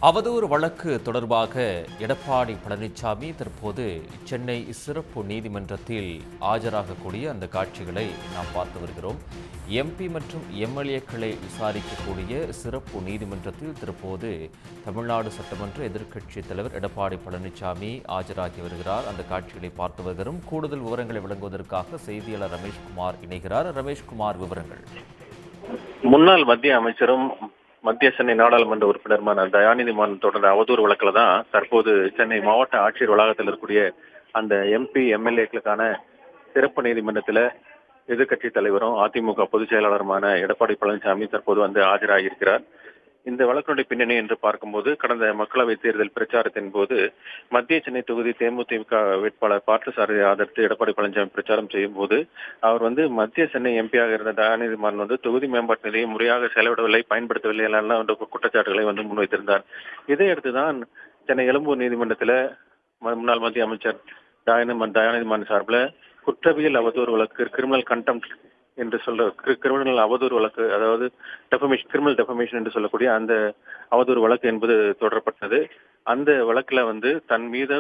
அவதூறு வழக்கு தொடர்பாக எடப்பாடி பழனிசாமி தற்போது சென்னை சிறப்பு நீதிமன்றத்தில் ஆஜராகக்கூடிய அந்த காட்சிகளை நாம் பார்த்து வருகிறோம். எம்பி மற்றும் எம்எல்ஏக்களை விசாரிக்கக்கூடிய சிறப்பு நீதிமன்றத்தில் தற்போது தமிழ்நாடு சட்டமன்ற எதிர்க்கட்சித் தலைவர் எடப்பாடி பழனிசாமி ஆஜராகி வருகிறார். அந்த காட்சிகளை பார்த்து வருகிறோம். கூடுதல் விவரங்களை வழங்குவதற்காக செய்தியாளர் ரமேஷ்குமார் இணைகிறார். ரமேஷ்குமார், விவரங்கள். முன்னாள் மத்திய அமைச்சரும் மத்திய சென்னை நாடாளுமன்ற உறுப்பினருமான தயாநிதி மாறன் தொடர்ந்த அவதூறு வழக்குல தான் தற்போது சென்னை மாவட்ட ஆட்சியர் வளாகத்தில் இருக்கக்கூடிய அந்த எம்பி எம்எல்ஏக்களுக்கான சிறப்பு நீதிமன்றத்தில் எதிர்க்கட்சி தலைவரும் அதிமுக பொதுச் செயலாளருமான எடப்பாடி பழனிசாமி தற்போது ஆஜராகியிருக்கிறார். இந்த வழக்கினுடைய பின்னணி என்று பார்க்கும்போது, கடந்த மக்களவைத் தேர்தல் பிரச்சாரத்தின் போது மத்திய சென்னை தொகுதி தேமுதிக வேட்பாளர் பார்த்தசாரதியை ஆதரித்து எடப்பாடி பழனிசாமி பிரச்சாரம் செய்யும் போது அவர் மத்திய சென்னை எம்பியாக இருந்த தயாநிதி மாறன் தொகுதி மேம்பாட்டு நிதியை முறையாக செலவிடவில்லை, பயன்படுத்தவில்லை எல்லாம் குற்றச்சாட்டுகளை முன்வைத்திருந்தார். இதையடுத்துதான் சென்னை எழும்பூர் நீதிமன்றத்தில் முன்னாள் மத்திய அமைச்சர் தயாநிதி மாறன் சார்பில் குற்றவியல் அவதூறு வழக்கு, கிரிமினல் கண்டெம்ட் என்று கிரிமினல் அவதூறு வழக்கு, அதாவது கிரிமினல் டெஃபமேஷன் என்று சொல்லக்கூடிய அந்த அவதூறு வழக்கு என்பது தொடரப்பட்டது. அந்த வழக்குல தன் மீது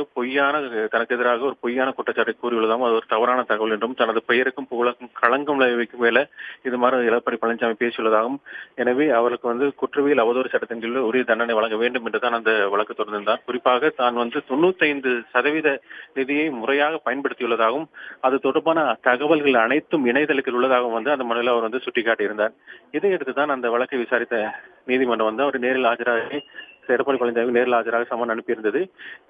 தனக்கு எதிராக ஒரு பொய்யான குற்றச்சாட்டை கூறியுள்ளதாகவும், அது ஒரு தவறான தகவல் என்றும், தனது பெயருக்கும் புகழுக்கும் களங்கம் விளைவிக்கும் மேல இது மாதிரி எடப்பாடி பழனிசாமி பேசியுள்ளதாகவும், எனவே அவருக்கு குற்றவியல் அவதூறு சட்டத்தின் கீழ் உரிய தண்டனை வழங்க வேண்டும் என்றுதான் அந்த வழக்கு தொடர்ந்திருந்தார். குறிப்பாக தான் 95% நிதியை முறையாக பயன்படுத்தியுள்ளதாகவும், அது தொடர்பான தகவல்கள் அனைத்தும் இணையதளத்தில் உள்ளதாகவும் அந்த மனுவில் அவர் சுட்டிக்காட்டியிருந்தார். இதையடுத்துதான் அந்த வழக்கை விசாரித்த நீதிமன்றம் அவர் நேரில் ஆஜராகி எடப்பாடி பழனிசாமி நேரில் ஆஜராக சமன் அனுப்பியிருந்தது.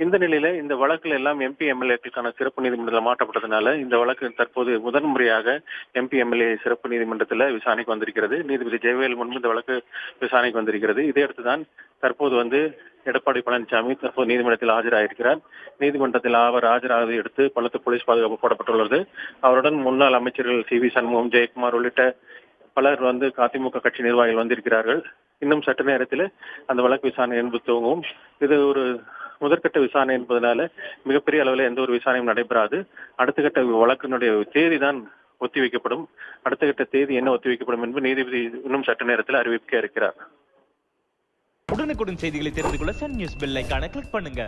இந்த நிலையில இந்த வழக்கில் எல்லாம் எம்பி எம்எல்ஏக்களுக்கான சிறப்பு நீதிமன்றத்தில் மாற்றப்பட்டதுனால இந்த வழக்கு தற்போது முதன்முறையாக எம்பி எம்எல்ஏ சிறப்பு நீதிமன்றத்தில் விசாரணைக்கு வந்திருக்கிறது. நீதிபதி ஜெயவேல் முன்பு இந்த வழக்கு விசாரணைக்கு வந்திருக்கிறது. இதையடுத்துதான் தற்போது எடப்பாடி பழனிசாமி தற்போது நீதிமன்றத்தில் ஆஜராகியிருக்கிறார். நீதிமன்றத்தில் அவர் ஆஜராவதை அடுத்து பலத்த போலீஸ் பாதுகாப்பு போடப்பட்டுள்ளது. அவருடன் முன்னாள் அமைச்சர்கள் சி.வி. சண்முகம், ஜெயக்குமார் உள்ளிட்ட பலர் அதிமுக கட்சி நிர்வாகிகள் வந்திருக்கிறார்கள். இன்னும் சற்று நேரத்தில் அந்த வழக்கு விசாரணை என்பது துவங்கும். இது ஒரு முதற்கட்ட விசாரணை என்பதனால மிகப்பெரிய அளவில் எந்த ஒரு விசாரணையும் நடைபெறாது. அடுத்த கட்ட வழக்கினுடைய தேதி தான் ஒத்திவைக்கப்படும். அடுத்த கட்ட தேதி என்ன ஒத்திவைக்கப்படும் என்று நீதிபதி இன்னும் சற்று நேரத்தில் அறிவிக்க இருக்கிறார். உடனுக்குடன் செய்திகளை தெரிந்து கொள்ள சன் நியூஸ் பெல் ஐகானை கிளிக் பண்ணுங்க.